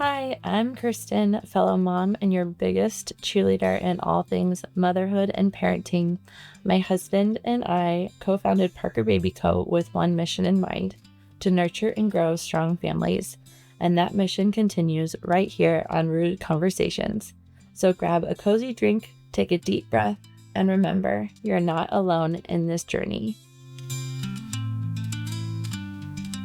Hi, I'm Kirsten, fellow mom, and your biggest cheerleader in all things motherhood and parenting. My husband and I co founded Parker Baby Co. with one mission in mind: to nurture and grow strong families. And that mission continues right here on Rooted Conversations. So grab a cozy drink, take a deep breath, and remember, you're not alone in this journey.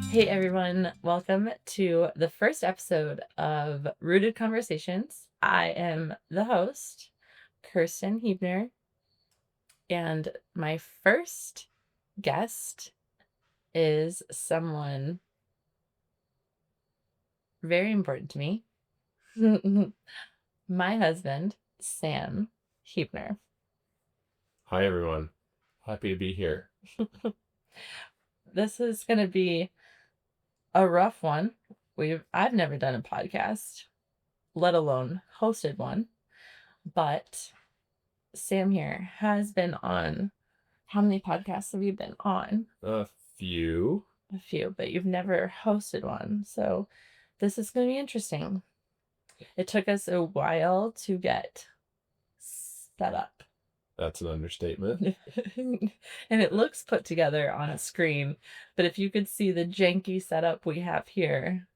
Hey everyone, welcome to the first episode of Rooted Conversations. I am the host, Kirsten Hebner, and my first guest is someone very important to me. My husband, Sam Hebner. Hi everyone, happy to be here. This is going to be a rough one. I've never done a podcast, let alone hosted one, but Sam here has been on. How many podcasts have you been on? A few. A few, but you've never hosted one. So this is going to be interesting. It took us a while to get set up. That's an understatement. And it looks put together on a screen, but if you could see the janky setup we have here.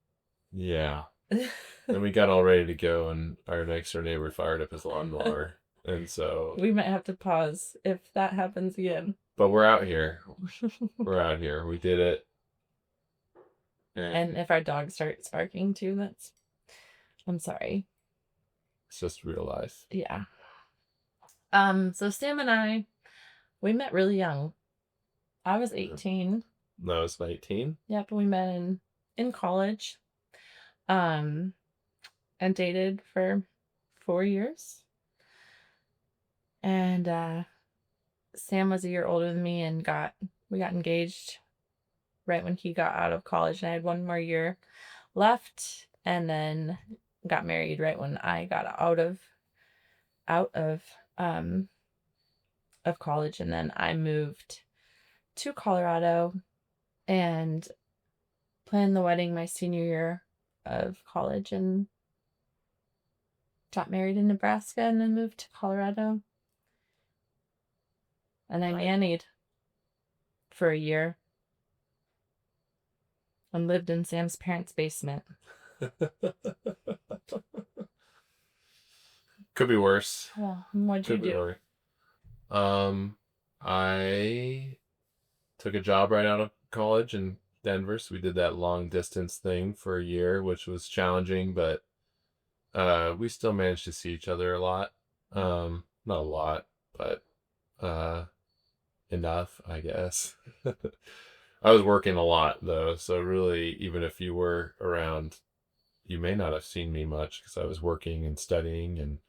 Yeah. And we got all ready to go, and our next door neighbor fired up his lawnmower. And so we might have to pause if that happens again. But we're out here. We're out here. We did it. And if our dog starts barking too, I'm sorry. It's just real life. Yeah. So Sam and I, we met really young. I was 18. No, I was 19. Yep, we met in college. And dated for 4 years. And Sam was a year older than me, and we got engaged right when he got out of college, and I had one more year left, and then got married right when I got out of college, and then I moved to Colorado and planned the wedding my senior year of college, and got married in Nebraska, and then moved to Colorado. And I nannied for a year and lived in Sam's parents' basement. Could be worse. Well, what'd you do? I took a job right out of college in Denver, so we did that long distance thing for a year, which was challenging, but we still managed to see each other a lot. Not a lot, but enough, I guess. I was working a lot though, so really, even if you were around, you may not have seen me much because I was working and studying and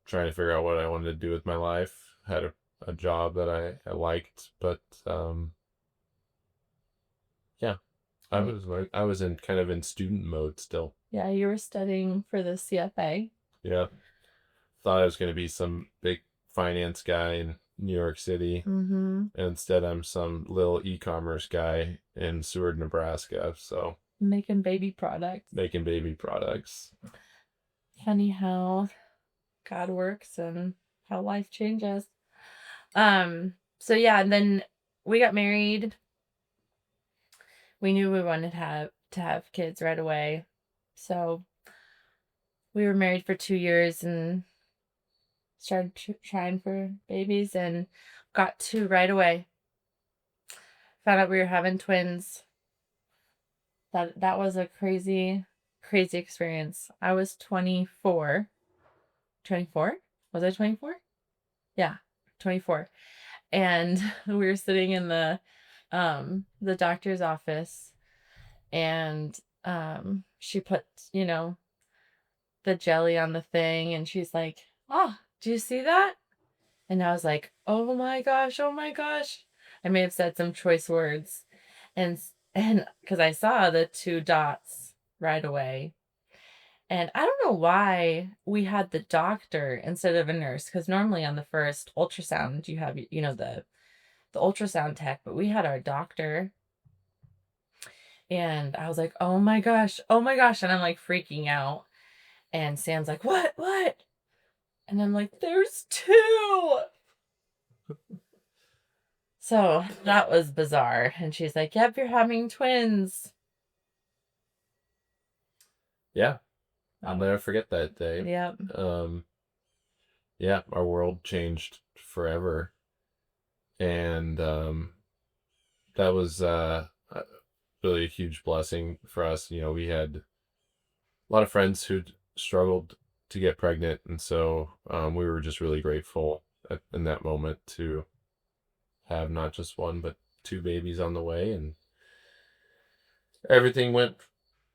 trying to figure out what I wanted to do with my life. Had a job that I liked, but yeah, I was in kind of in student mode still. Yeah, you were studying for the CFA. Yeah, thought I was going to be some big finance guy in New York City. Mm-hmm. And instead, I'm some little e-commerce guy in Seward, Nebraska. So making baby products. Funny how God works and how life changes. So yeah, and then we got married. We knew we wanted to have kids right away. So we were married for 2 years and started trying for babies and got 2 right away. Found out we were having twins. That was a crazy experience. I was 24. 24? Was I 24? Yeah, 24. And we were sitting in the doctor's office, and she put, the jelly on the thing, and she's like, "Oh, do you see that?" And I was like, "Oh my gosh, oh my gosh." I may have said some choice words, and because I saw the 2 dots right away. And I don't know why we had the doctor instead of a nurse, because normally on the first ultrasound you have, the ultrasound tech, but we had our doctor. And I was like, oh my gosh, oh my gosh. And I'm like freaking out. And Sam's like, what? And I'm like, there's two. So that was bizarre. And she's like, yep, you're having twins. Yeah. I'll never forget that day. Yep. Yeah, our world changed forever. And that was really a huge blessing for us. You know, we had a lot of friends who'd struggled to get pregnant, and so we were just really grateful in that moment to have not just one but two babies on the way, and everything went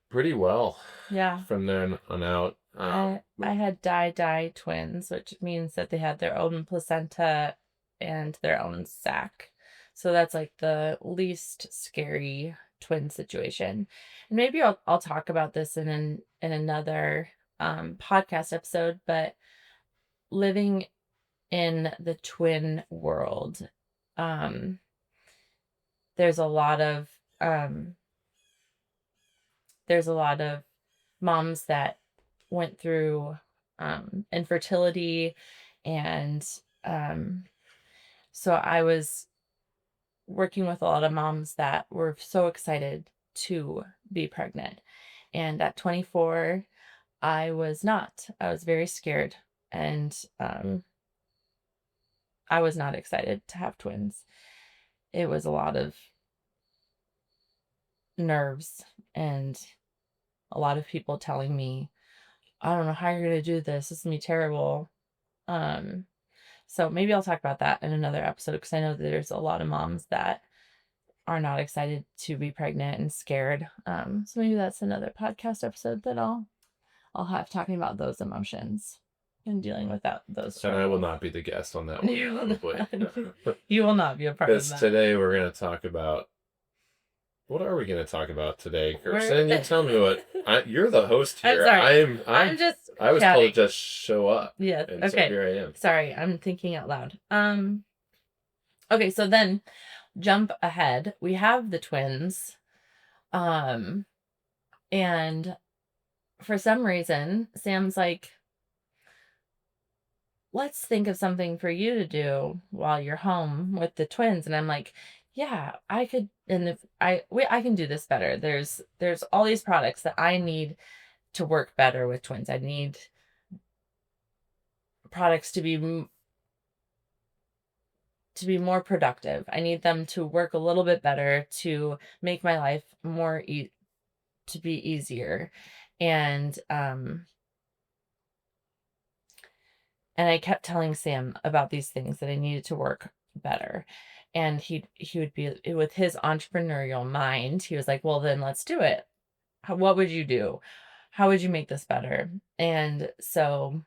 pretty well. Yeah. From then on out. I had die twins, which means that they had their own placenta and their own sac. So that's like the least scary twin situation. And maybe I'll talk about this in another podcast episode, but living in the twin world, um, there's a lot of moms that went through infertility, and so I was working with a lot of moms that were so excited to be pregnant. And at 24, I was not. I was very scared, and I was not excited to have twins. It was a lot of nerves and a lot of people telling me, I don't know how you're going to do this. This is going to be terrible. So maybe I'll talk about that in another episode, because I know that there's a lot of moms that are not excited to be pregnant and scared. So maybe that's another podcast episode that I'll have, talking about those emotions and dealing with those struggles. And I will not be the guest on that one. You will not be a part of Because that. today we're going to talk about. What are we going to talk about today, Kirsten? You tell me what. You're the host here. I'm sorry. I'm just. I was chatting. told to just show up. Yes. And okay. So here I am. Sorry, I'm thinking out loud. Okay, so then jump ahead. We have the twins. And for some reason, Sam's like, let's think of something for you to do while you're home with the twins. And I'm like, yeah, I could, and if I can do this better. There's all these products that I need to work better with twins. I need products to be more productive. I need them to work a little bit better to make my life more to be easier. And I kept telling Sam about these things that I needed to work better. And he would be, with his entrepreneurial mind, he was like, well, then let's do it. What would you do? How would you make this better? And so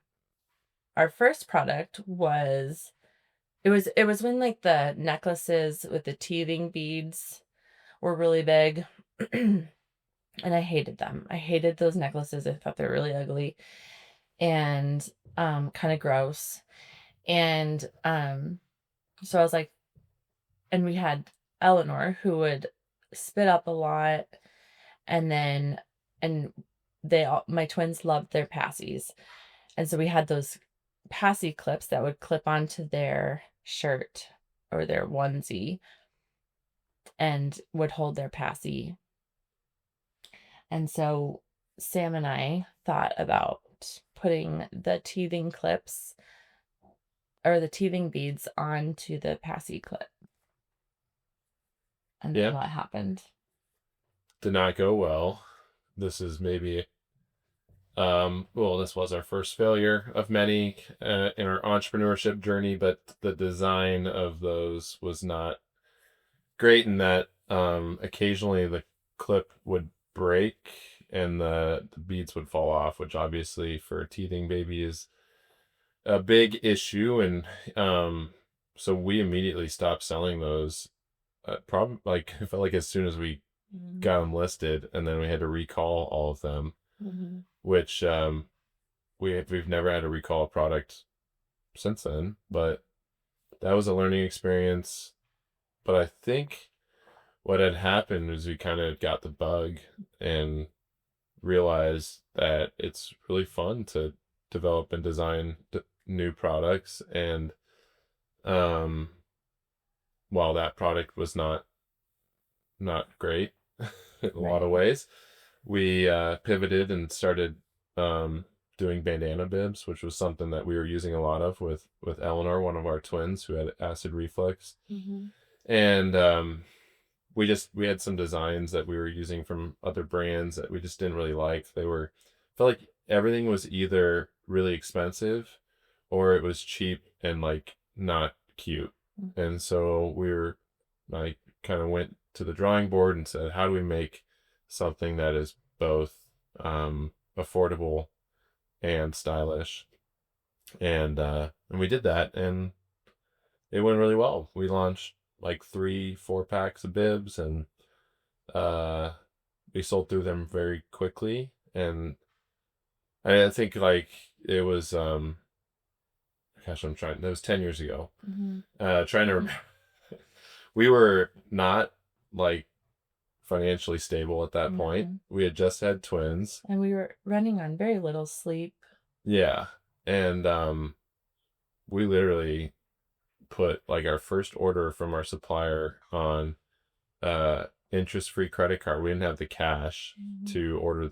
our first product was, it was when like the necklaces with the teething beads were really big. And I hated them. I hated those necklaces. I thought they're really ugly and kind of gross. And so I was like, and we had Eleanor, who would spit up a lot, and my twins loved their passies. And so we had those passy clips that would clip onto their shirt or their onesie and would hold their passy. And so Sam and I thought about putting the teething clips or the teething beads onto the passy clip. And then what happened? Did not go well. This is maybe, this was our first failure of many in our entrepreneurship journey, but the design of those was not great in that occasionally the clip would break and the beads would fall off, which obviously for a teething baby is a big issue. And so we immediately stopped selling those. Probably like I felt like as soon as we got them listed, and then we had to recall all of them, which we've never had to recall a product since then. But that was a learning experience. But I think what had happened was we kind of got the bug and realized that it's really fun to develop and design new products. And um, while that product was not great in a lot Right. of ways, we pivoted and started um, doing bandana bibs, which was something that we were using a lot of with Eleanor, one of our twins who had acid reflux. Hmm. And we had some designs that we were using from other brands that we just didn't really like. They were felt like everything was either really expensive or it was cheap and like not cute. And so we were like kind of went to the drawing board and said, how do we make something that is both affordable and stylish? And we did that, and it went really well. We launched like 3 4 packs of bibs, and uh we sold through them very quickly. And I think like it was gosh, I'm trying, that was 10 years ago. Hmm. Trying to remember. We were not like financially stable at that point. No. We had just had twins. And we were running on very little sleep. Yeah. And we literally put like our first order from our supplier on interest-free credit card. We didn't have the cash Hmm. to order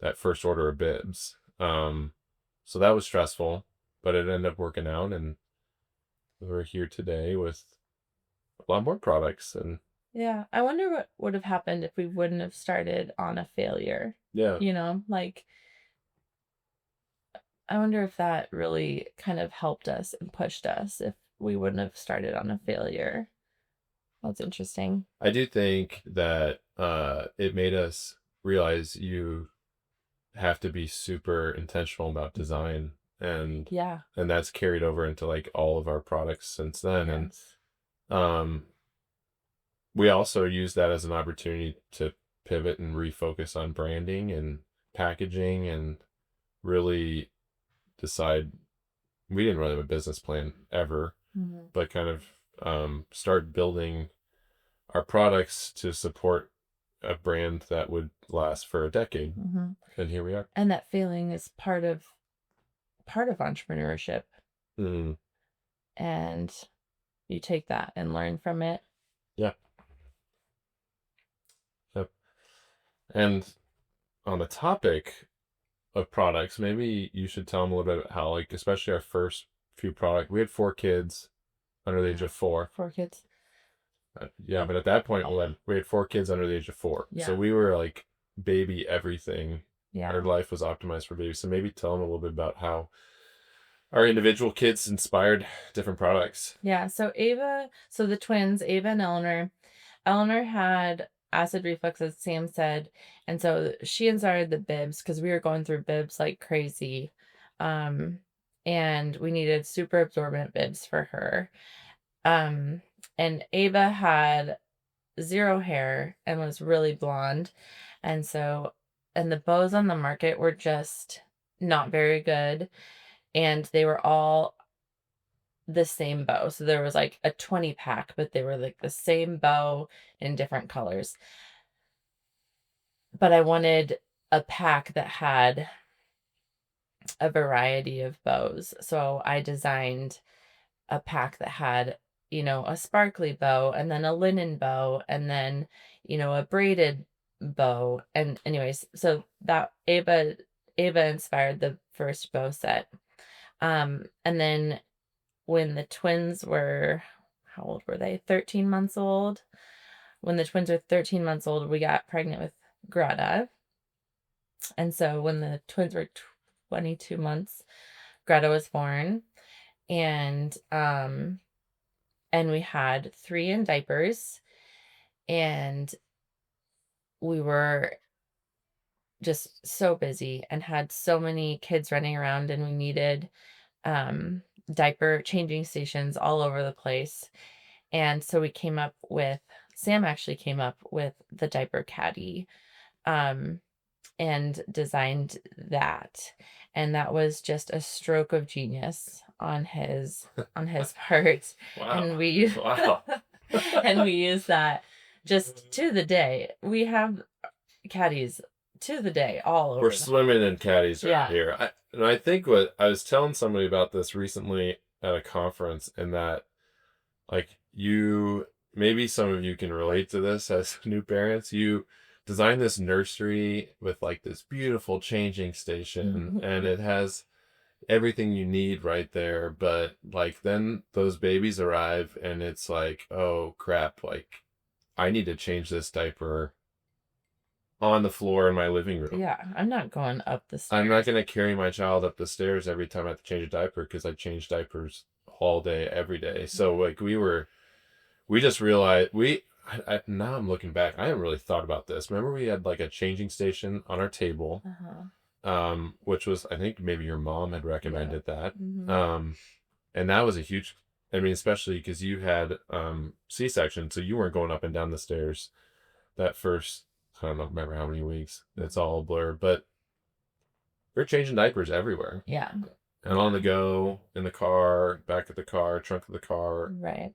that first order of bibs. So that was stressful, but it ended up working out, and we're here today with a lot more products. And Yeah. I wonder what would have happened if we wouldn't have started on a failure. yeah, Like, I wonder if that really kind of helped us and pushed us if we wouldn't have started on a failure. That's interesting. I do think that it made us realize you have to be super intentional about design, and Yeah. that's carried over into like all of our products since then. And Yes. um we also use that as an opportunity to pivot and refocus on branding and packaging, and really decide, we didn't really have a business plan ever, Hmm. but kind of start building our products to support a brand that would last for a decade. Hmm. And here we are. And that feeling is part of entrepreneurship, Mm, and you take that and learn from it. yeah. Yep. And on the topic of products, maybe you should tell them a little bit about how, like, especially our first few products, we had 4 kids under the age of 4. 4 kids. Yeah, but at that point, we had 4 kids under the age of 4. So Yeah. we were like baby everything. Our Yeah. life was optimized for babies. So maybe tell them a little bit about how our individual kids inspired different products. Yeah. So the twins, Ava and Eleanor had acid reflux, as Sam said. And so she inspired the bibs because we were going through bibs like crazy. Um, and we needed super absorbent bibs for her. Um, and Ava had zero hair and was really blonde. And so, and the bows on the market were just not very good. And they were all the same bow. So there was like a 20 pack, but they were like the same bow in different colors. But I wanted a pack that had a variety of bows. So I designed a pack that had, a sparkly bow and then a linen bow and then, a braided bow. And anyways, so that Ava inspired the first bow set. And then when the twins were, how old were they? 13 months old. When the twins were 13 months old, we got pregnant with Greta. And so when the twins were 22 months, Greta was born. And we had 3 in diapers, and we were just so busy and had so many kids running around, and we needed diaper changing stations all over the place. And so Sam actually came up with the diaper caddy, um, and designed that. And that was just a stroke of genius on his part. Wow. And we Wow. and we used that just to the day. We have caddies to the day all over. We're swimming in caddies around here. I think what I was telling somebody about this recently at a conference, and that like maybe some of you can relate to this as new parents. You design this nursery with like this beautiful changing station, and it has everything you need right there, but like then those babies arrive and it's like, oh crap, like I need to change this diaper on the floor in my living room. Yeah, I'm not going up the stairs. I'm not going to carry my child up the stairs every time I have to change a diaper, because I change diapers all day, every day. So like we just realized now I'm looking back, I haven't really thought about this. Remember we had like a changing station on our table, which was, I think maybe your mom had recommended that. And that was a huge, I mean, especially because you had C-section, so you weren't going up and down the stairs that first, I don't know, remember how many weeks. It's all a blur, but we're changing diapers everywhere. Yeah. And on the go, in the car, back of the car, trunk of the car. Right.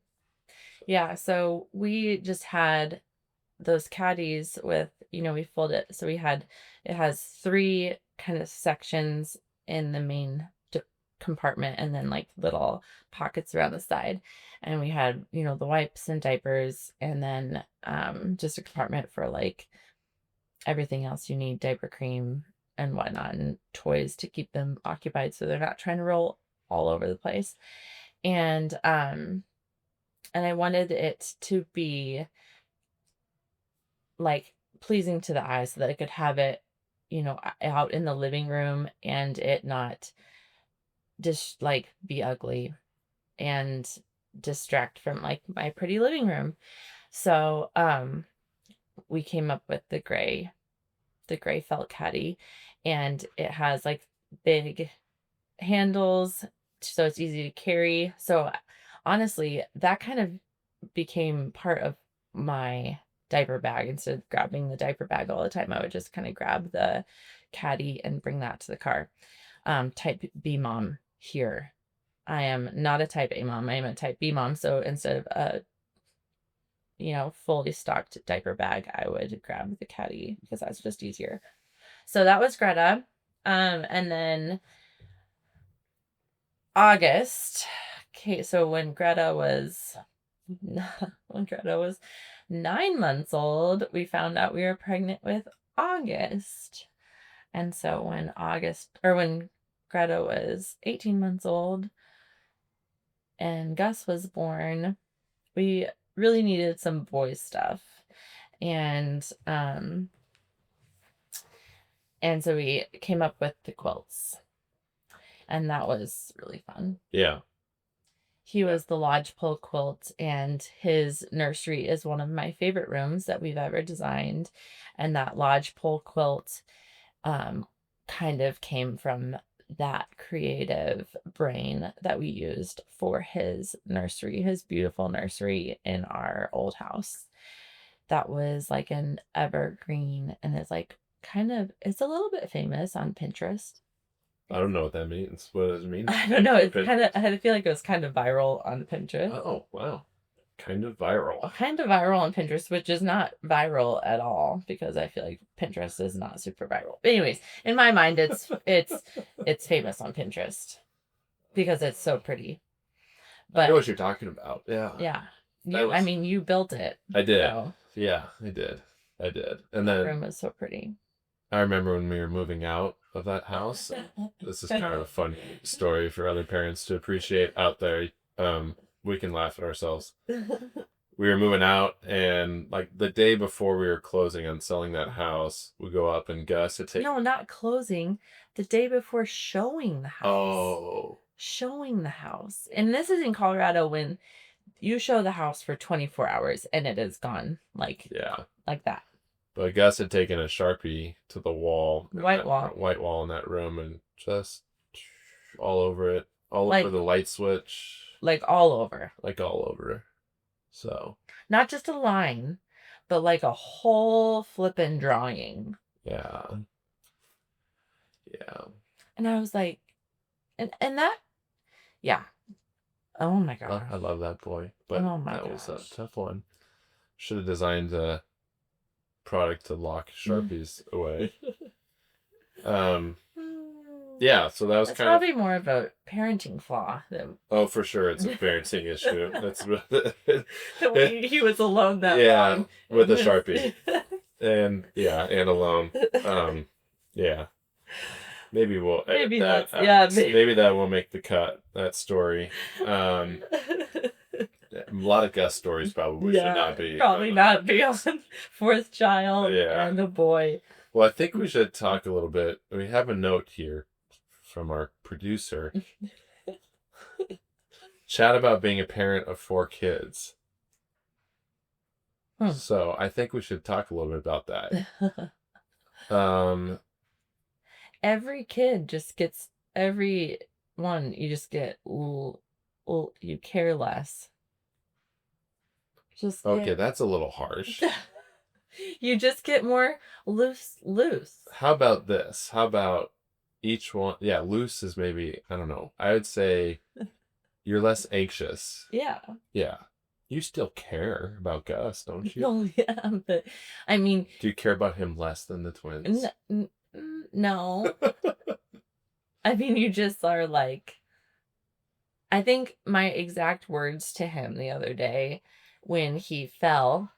Yeah, so we just had those caddies with, we fold it. So it has 3 kind of sections in the main compartment, and then like little pockets around the side. And we had, the wipes and diapers, and then just a compartment for like everything else you need, diaper cream and whatnot, and toys to keep them occupied so they're not trying to roll all over the place. And I wanted it to be like pleasing to the eye, so that I could have it, out in the living room and it not just like be ugly and distract from like my pretty living room. So we came up with the gray felt caddy, and it has like big handles so it's easy to carry. So honestly, that kind of became part of my diaper bag. Instead of grabbing the diaper bag all the time, I would just kind of grab the caddy and bring that to the car. Type B mom here. I am not a type A mom. I am a type B mom. So instead of a fully stocked diaper bag, I would grab the caddy because that's just easier. So that was Greta. And then August. Okay, so when Greta was 9 months old, we found out we were pregnant with August. And so when Greta was 18 months old and Gus was born, we really needed some boy stuff. And so we came up with the quilts. And that was really fun. Yeah. He was the lodgepole quilt, and his nursery is one of my favorite rooms that we've ever designed. And that lodgepole quilt kind of came from that creative brain that we used for his nursery, his beautiful nursery in our old house. That was like an evergreen, and it's like it's a little bit famous on Pinterest. I don't know what that means. What does it mean? I don't know. It's I feel like it was kind of viral on Pinterest. Oh, wow. Kind of viral. Kind of viral on Pinterest, which is not viral at all, because I feel like Pinterest is not super viral. But anyways, in my mind, it's famous on Pinterest because it's so pretty. But I know what you're talking about. Yeah. Yeah. You built it. I did. So. Yeah, I did. And The then room was so pretty. I remember when we were moving out of that house. This is kind of a fun story for other parents to appreciate out there. We can laugh at ourselves. We were moving out, and like the day before we were closing on selling that house, we go up and Gus had taken. No, not closing. The day before showing the house. Oh. Showing the house. And this is in Colorado, when you show the house for 24 hours and it is gone. Like that. But Gus had taken a Sharpie to the wall. White wall in that room, and just all over it. All over the light switch. Like all over. So. Not just a line, but like a whole flippin' drawing. Yeah. And I was like, and that, yeah. Oh my God. I love that boy. But that was a tough one. Should have designed a product to lock Sharpies away. Yeah, so that was That's kind of. probably more of a parenting flaw than Oh, for sure, it's a parenting issue. That's he was alone that yeah, long. with a Sharpie, and and alone. Yeah, maybe we'll edit Maybe that that's out. Maybe that will make the cut. That story. A lot of guest stories probably should not be. Probably not be on fourth child Yeah. and a boy. Well, I think we should talk a little bit. We have a note here from our producer. Chat about being a parent of 4 kids. So I think we should talk a little bit about that. Every kid just gets every one. You just get you care less. Just okay, that's a little harsh. You just get more loose. How about this? How about each one? Yeah, loose is maybe, I don't know. I would say you're less anxious. Yeah. Yeah. You still care about Gus, don't you? Oh, yeah, but I mean, do you care about him less than the twins? No. I mean, you just are like, I think my exact words to him the other day when he fell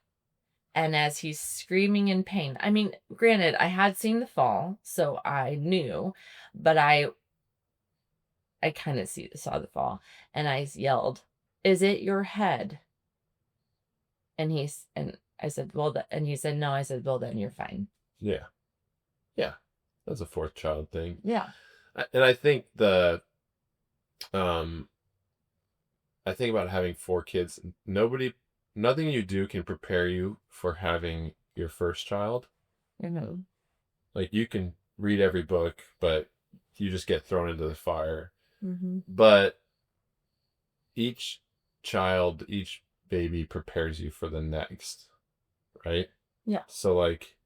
and as he's screaming in pain. I mean, granted, I had seen the fall, so I knew, but I kind of saw the fall, and I yelled, "Is it your head?" And I said, "Well," and he said, "No." I said, "Well, then you're fine." Yeah. Yeah. That's a 4th child thing. Yeah. And I think I think about having 4 kids. Nothing you do can prepare you for having your first child. Mm-hmm. Like, you can read every book, but you just get thrown into the fire. Mm-hmm. But each child, each baby prepares you for the next, right? Yeah. So, like,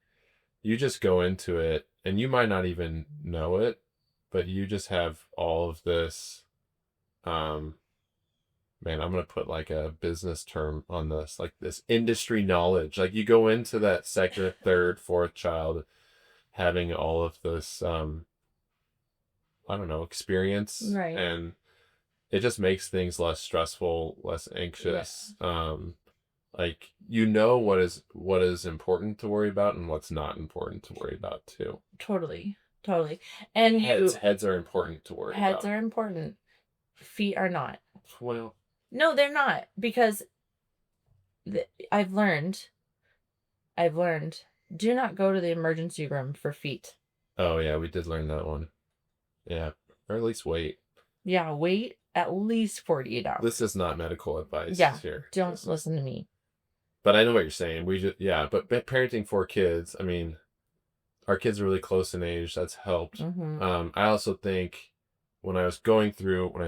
you just go into it, and you might not even know it, but you just have all of this, man, I'm going to put like a business term on this, like this industry knowledge. Like, you go into that second, third, fourth child having all of this, I don't know, experience. Right. And it just makes things less stressful, less anxious. Yeah. Like, what is important to worry about and what's not important to worry about too. Totally. And heads are important to worry about. Heads are important. Feet are not. Well, no, they're not, because I've learned, do not go to the emergency room for feet. Oh yeah, we did learn that one. Yeah, or at least wait. Yeah, wait at least 48 hours. This is not medical advice. Yeah, here. don't listen to me. But I know what you're saying. But parenting 4 kids, I mean, our kids are really close in age. That's helped. Mm-hmm. I also think when I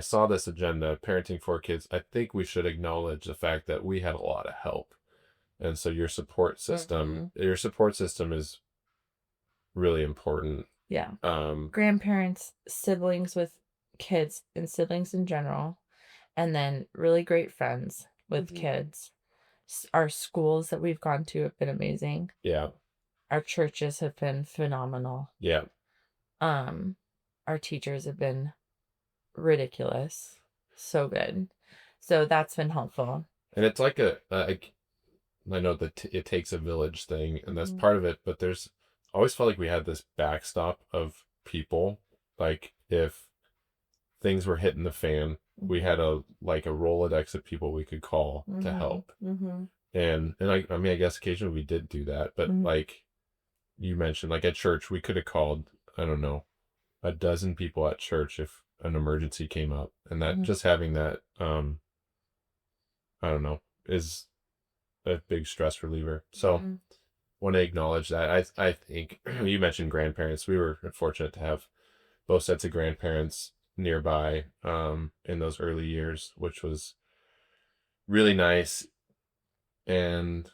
saw this agenda, parenting 4 kids, I think we should acknowledge the fact that we had a lot of help. And so your support system is really important. Yeah. Grandparents, siblings with kids, and siblings in general, and then really great friends with kids. Our schools that we've gone to have been amazing. Yeah. Our churches have been phenomenal. Yeah. Our teachers have been ridiculous. So good. So that's been helpful. And it's like I know that it takes a village thing, and that's part of it, but I always felt like we had this backstop of people. Like, if things were hitting the fan, we had a Rolodex of people we could call to help. And I mean, I guess occasionally we did do that, but like you mentioned, like at church, we could have called, I don't know, a dozen people at church if an emergency came up, and that just having that, I don't know, is a big stress reliever. So want to acknowledge that. I think you mentioned grandparents. We were fortunate to have both sets of grandparents nearby in those early years, which was really nice. And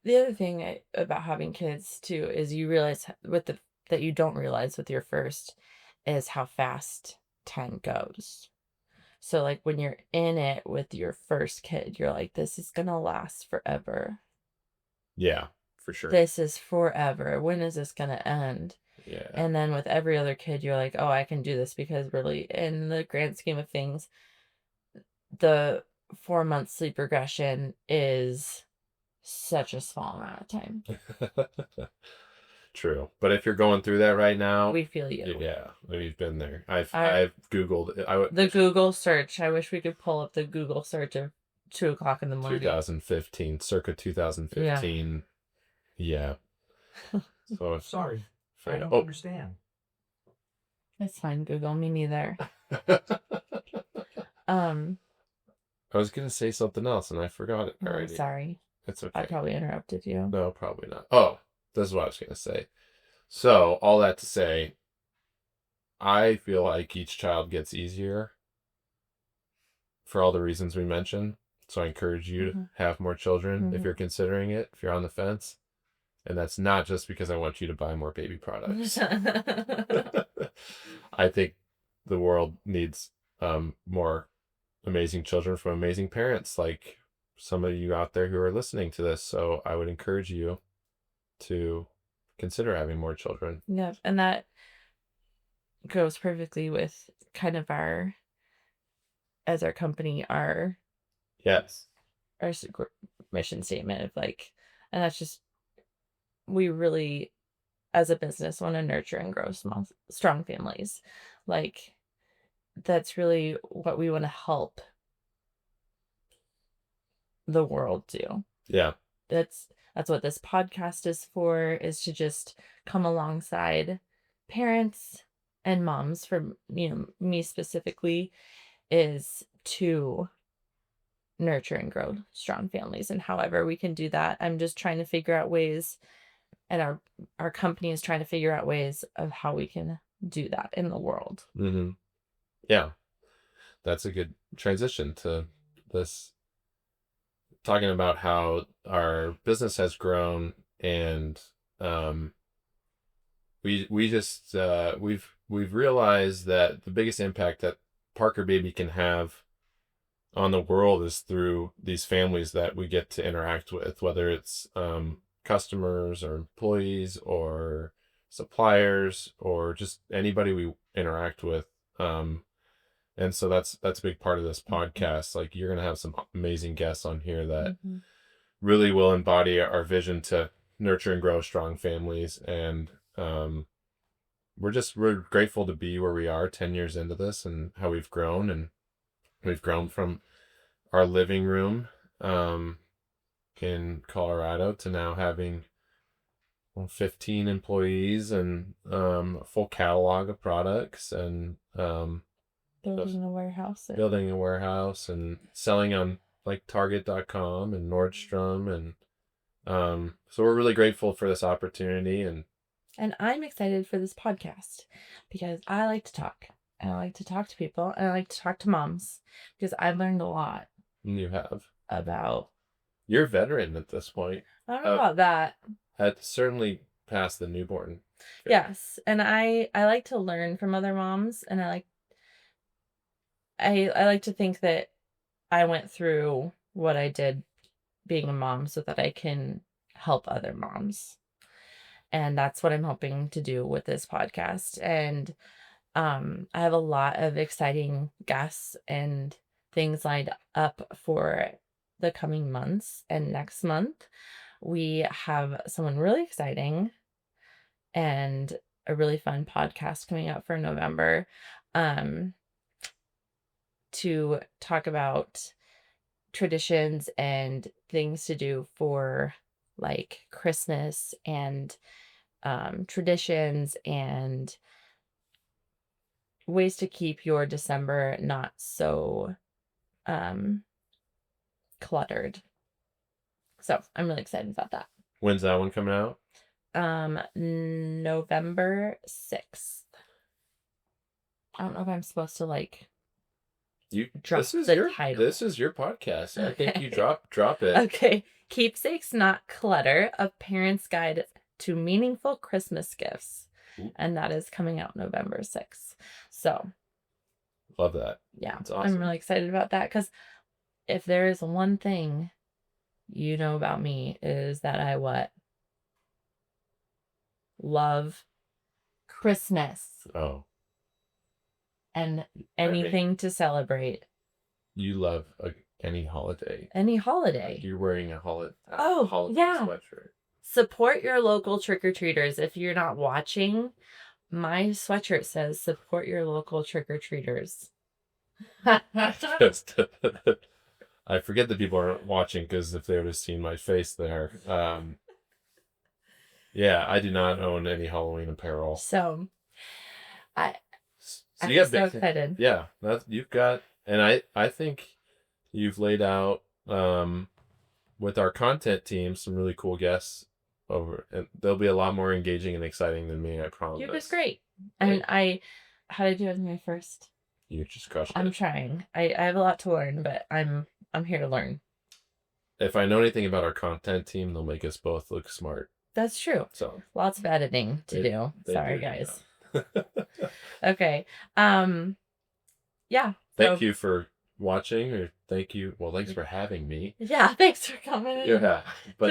the other thing about having kids too is you realize that you don't realize with your first is how fast time goes. So like when you're in it with your first kid, you're like, this is gonna last forever. Yeah, for sure. This is forever. When is this gonna end? Yeah. And then with every other kid, you're like, oh, I can do this, because really, in the grand scheme of things, the 4 month sleep regression is such a small amount of time. True. But if you're going through that right now, We feel you. yeah, we've been there. I've I Googled it. the Google search. I wish we could pull up the Google search of 2 o'clock in the morning. 2015, circa 2015. Yeah. So Sorry, I don't oh. understand. It's fine, Google. Me neither. I was gonna say something else and I forgot it Oh, already. sorry. It's okay. I probably interrupted you. No, probably not. Oh, this is what I was gonna say. So all that to say, I feel like each child gets easier for all the reasons we mentioned. So I encourage you to have more children if you're considering it, if you're on the fence. And that's not just because I want you to buy more baby products. I think the world needs more amazing children from amazing parents, like some of you out there who are listening to this. So I would encourage you to consider having more children. Yep. And that goes perfectly with kind of our company, our Yes. mission statement of like, and that's just, we really, as a business, want to nurture and grow strong families. Like, that's really what we want to help the world do. Yeah. That's what this podcast is for, is to just come alongside parents and moms, for me specifically, is to nurture and grow strong families. And however we can do that, I'm just trying to figure out ways, and our company is trying to figure out ways of how we can do that in the world. Mm-hmm. Yeah. That's a good transition to this, talking about how our business has grown, and we've realized that the biggest impact that Parker Baby can have on the world is through these families that we get to interact with, whether it's customers or employees or suppliers or just anybody we interact with. And so that's a big part of this podcast. Like, you're gonna have some amazing guests on here that really will embody our vision to nurture and grow strong families. And we're grateful to be where we are 10 years into this, and how we've grown. And we've grown from our living room in Colorado to now having 15 employees and a full catalog of products, and Building a warehouse and selling on like Target.com and Nordstrom. And so we're really grateful for this opportunity. And I'm excited for this podcast, because I like to talk. And I like to talk to people, and I like to talk to moms, because I've learned a lot. You have. About. You're a veteran at this point. I don't know about that. Had certainly past the newborn. Yes. And I like to learn from other moms, and I like to think that I went through what I did being a mom so that I can help other moms. And that's what I'm hoping to do with this podcast. And I have a lot of exciting guests and things lined up for the coming months. And next month, we have someone really exciting and a really fun podcast coming up for November, to talk about traditions and things to do for like Christmas, and traditions and ways to keep your December not so cluttered. So I'm really excited about that. When's that one coming out? November 6th. I don't know if I'm supposed to like drop the title. This is your podcast. I think you drop it. Okay. Keepsakes Not Clutter, A Parent's Guide to Meaningful Christmas Gifts. Ooh. And that is coming out November 6th. So Love that. Yeah. It's awesome. I'm really excited about that because if there is one thing you know about me is that I what? Love Christmas Oh, and I mean, anything to celebrate. you love any holiday. Any Like holiday. you're wearing a holiday Yeah. sweatshirt. Support your local trick-or-treaters. If you're not watching, my sweatshirt says support your local trick-or-treaters. Just, I forget that people aren't watching because if they would have seen my face there. Yeah, I do not own any Halloween apparel. So I So I'm you got so big, excited. yeah. That's you've got, and I think you've laid out with our content team some really cool guests over, and they'll be a lot more engaging and exciting than me. I promise. You was great. And how did I do it in my first? You just crushed I'm it. trying. I have a lot to learn, but I'm here to learn. If I know anything about our content team, they'll make us both look smart. That's true. So Lots of editing to do. they Sorry, do, guys. yeah. Okay. Yeah. Thank you for watching, or thanks for having me. Yeah, thanks for coming in Yeah, but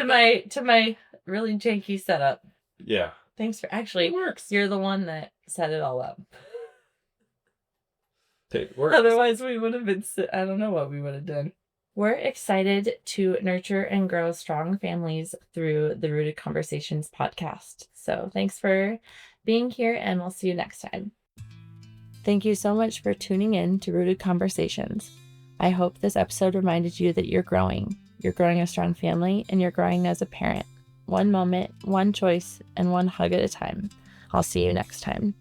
to my really janky setup. yeah, Thanks for actually it works. You're the one that set it all up. It works. Otherwise, we would have been. I don't know what we would have done. We're excited to nurture and grow strong families through the Rooted Conversations podcast. So thanks for being here, and we'll see you next time. Thank you so much for tuning in to Rooted Conversations. I hope this episode reminded you that you're growing. You're growing a strong family, and you're growing as a parent. One moment, one choice, and one hug at a time. I'll see you next time.